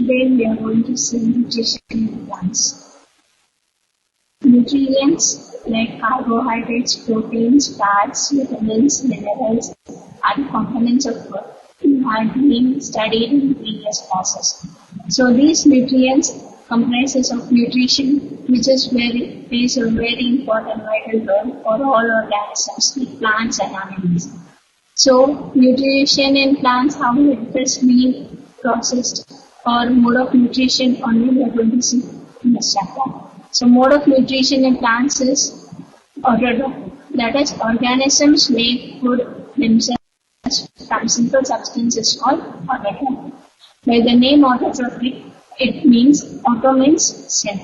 today we are going to see nutrition in plants. Nutrients like carbohydrates, proteins, fats, vitamins, minerals are the components of food had been studied in previous classes. So these nutrients comprises of nutrition which is plays a very important vital role for all organisms like plants and animals. So nutrition in plants, how it is being processed or mode of nutrition only we are going to see in this chapter. So mode of nutrition in plants is autotrophic. That is, organisms make food themselves from simple substances called autotrophic. By the name autotrophic, it means auto means self.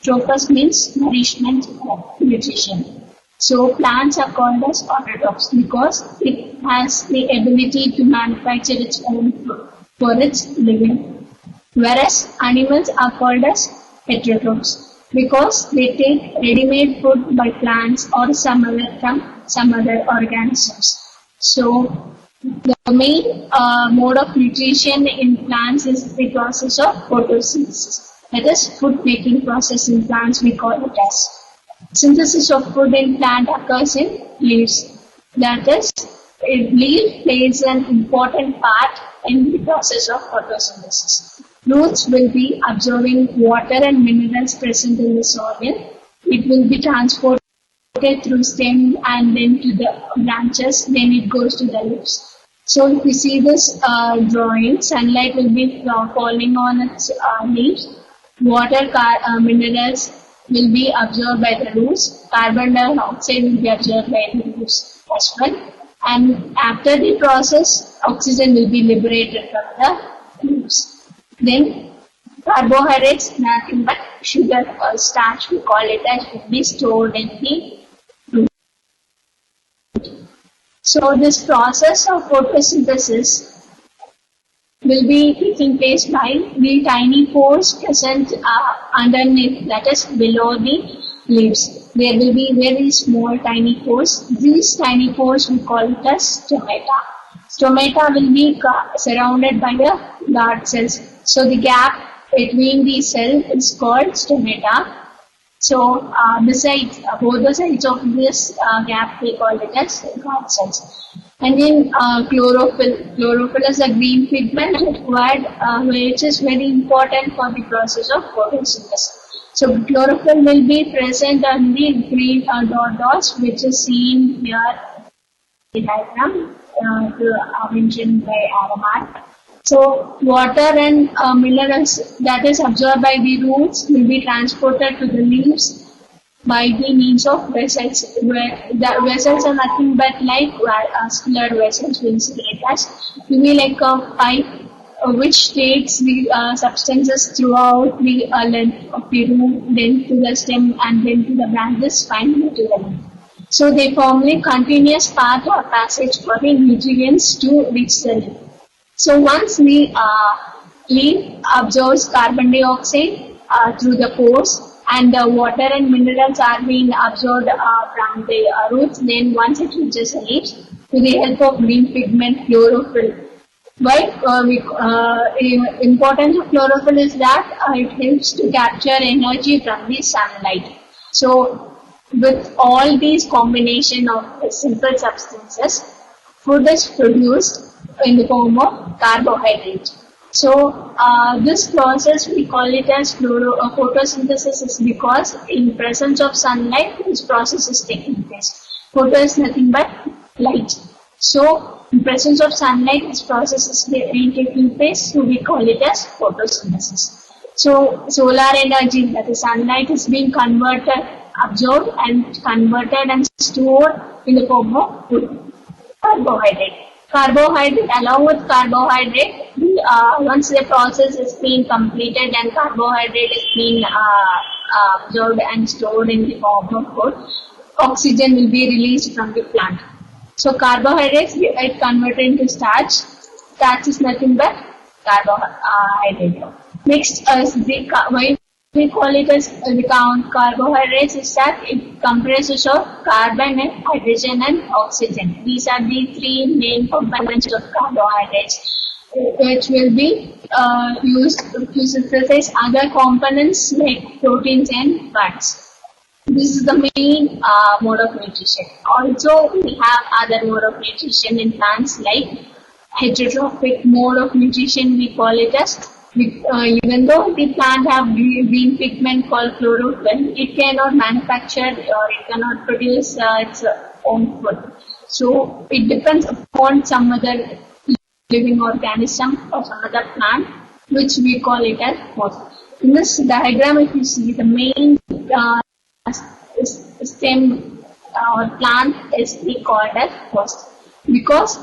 Trophos means nourishment or nutrition. So plants are called as autotrophs because it has the ability to manufacture its own food for its living. Whereas animals are called as heterotrophs because they take ready-made food by plants or some other organisms. So the main mode of nutrition in plants is the process of photosynthesis. That is, food making process in plants we call it as. Synthesis of food in plant occurs in leaves. That is, leaf plays an important part in the process of photosynthesis. Roots will be absorbing water and minerals present in the soil. It will be transported through stem and then to the branches, then it goes to the leaves. So if you see this drawing, sunlight will be falling on its leaves. Water, minerals will be absorbed by the roots. Carbon dioxide will be absorbed by the roots as well. And after the process, oxygen will be liberated from the leaves. Then carbohydrates, nothing but sugar or starch, we call it as, will be stored in the root. So this process of photosynthesis will be taking place by the tiny pores present underneath, that is below the leaves. There will be very small tiny pores. These tiny pores we call it as stomata. Stomata will be surrounded by the guard cells. So the gap between the cell is called stomata. So besides both the sides of this gap we call it as guard cells. And then chlorophyll. Chlorophyll is a green pigment required which is very important for the process of photosynthesis. So chlorophyll will be present on the green dots which is seen here in the diagram mentioned by Aramat. So water and minerals that is absorbed by the roots will be transported to the leaves by the means of vessels. The vessels are nothing but like vascular vessels, will say it as. It will be like a pipe which takes the substances throughout the length of the root, then to the stem and then to the branches, finally to the leaf. So they form a continuous path or passage for the nutrients to reach the leaf. So once the leaf absorbs carbon dioxide through the pores, and the water and minerals are being absorbed from the roots, then once it reaches the leaves, with the help of green pigment chlorophyll. Why importance of chlorophyll is that it helps to capture energy from the sunlight. So with all these combination of simple substances, food is produced in the form of carbohydrate. So this process we call it as photosynthesis is because in presence of sunlight this process is taking place. Photo is nothing but light. So in presence of sunlight this process is taking place, so we call it as photosynthesis. So solar energy, that is sunlight, is being converted, absorbed and converted and stored in the form of food. Carbohydrate. Carbohydrate, along with carbohydrate, once the process is being completed and carbohydrate is being absorbed and stored in the form of food, oxygen will be released from the plant. So carbohydrates get converted into starch. Starch is nothing but carbohydrate. Next is why we call it as the carbohydrates is that it comprises of carbon and hydrogen and oxygen. These are the three main components of carbohydrates. which will be used to synthesize other components like proteins and fats. This is the main mode of nutrition. Also, we have other mode of nutrition in plants like heterotrophic mode of nutrition. We call it as even though the plant have green pigment called chlorophyll, it cannot manufacture or it cannot produce its own food. So it depends upon some other living organism or some other plant, which we call it as host. In this diagram, if you see, the main stem or plant is called as host because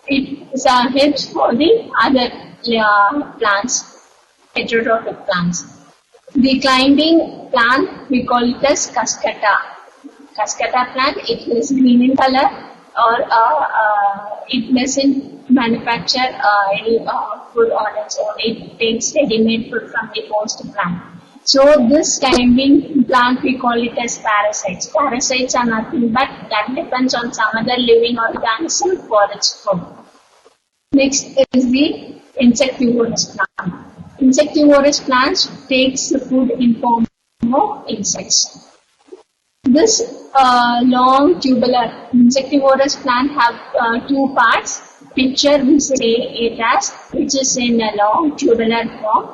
it helps for the other plants, heterotrophic plants. The climbing plant, we call it as cascata. Cascata plant, it is green in color or it doesn't manufacture any food on its own. It takes ready-made food from the host plant. So this climbing plant, we call it as parasites. Parasites are nothing but that depends on some other living organism for its food. Next is the insectivorous plant. Insectivorous plants takes the food in form of insects. This long tubular insectivorous plant have two parts. Picture we say it as, which is in a long tubular form.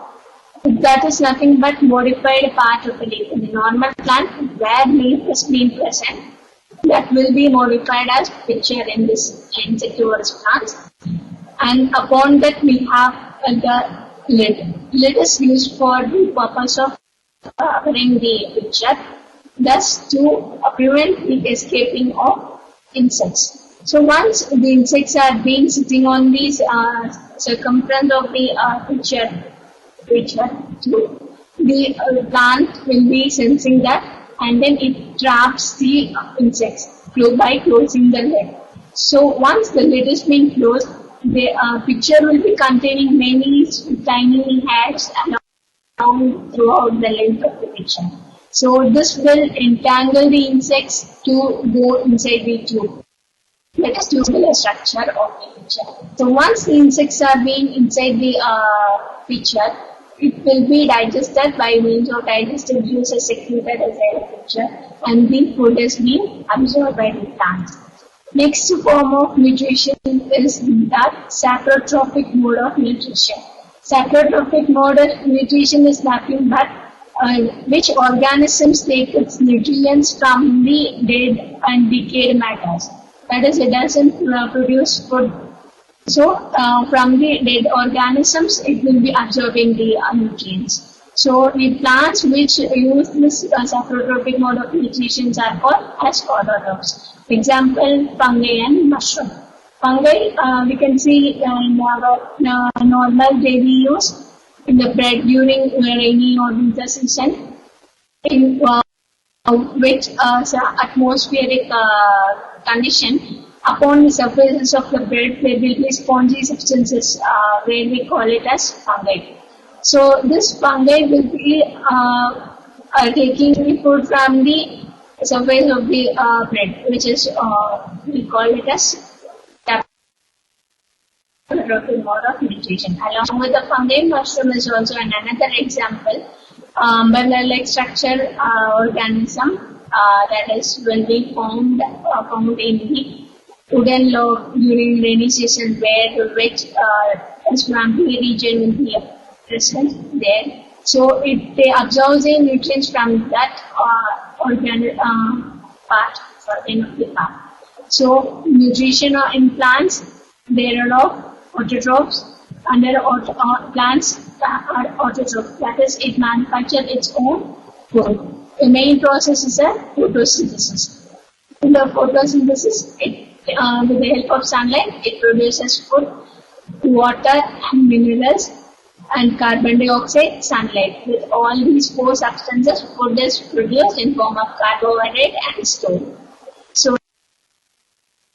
That is nothing but modified part of the leaf. In the normal plant, where leaf has been present, that will be modified as picture in this insectivorous plants. And upon that we have the lid. Lid is used for the purpose of covering the picture, thus to prevent the escaping of insects. So once the insects are being sitting on these circumference of the picture, the plant will be sensing that and then it traps the insects by closing the lid. So once the lid is being closed, the picture will be containing many tiny hairs along throughout the length of the picture. So this will entangle the insects to go inside the tube. That is tubular structure of the picture. So once the insects are being inside the picture, it will be digested by means of digestive juices secreted inside the picture and the food is being absorbed by the plants. Next form of nutrition is that saprotrophic mode of nutrition. Saprotrophic mode of nutrition is nothing but which organisms take its nutrients from the dead and decayed matters. That is, it doesn't produce food. So, from the dead organisms, it will be absorbing the nutrients. So, the plants which use this saprotrophic mode of nutrition are called as autotrophs. Example, fungi and mushroom. Fungi, we can see in our normal daily use in the bread during rainy or winter season, in which atmospheric condition, upon the surfaces of the bread there will be spongy substances where we call it as fungi. So this fungi will be taking the food from the surface of the bread, which is we call it as saprotrophic mode of nutrition. Along with the fungi, mushroom is also another example. Umbrella-like structure organism that is will be found in the wooden log during rainy season, where which swampy region will be present there. So they absorb the nutrients from that part of the part. So nutrition in plants, there are autotrophs. Under plants are autotrophs. That is, it manufactures its own food. The main process is a photosynthesis. In the photosynthesis, with the help of sunlight, it produces food, water and minerals and carbon dioxide, sunlight. With all these four substances, food is produced in form of carbohydrate and stored. So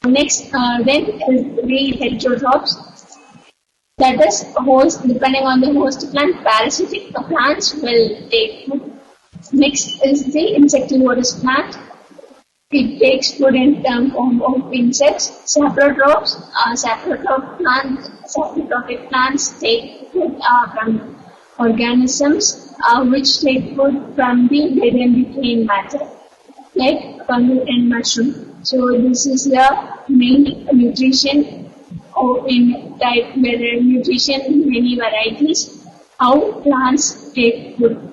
next then is the heterotrophs. That is, host, depending on the host plant, parasitic plants will take food. Next is the insectivorous plant. It takes food in form of insects. Saprotroph plant Saprotrophic plants take food from organisms which take food from the dead and decaying matter, like fungi and mushroom. So this is the main nutrition in type where nutrition in many varieties, how plants take food.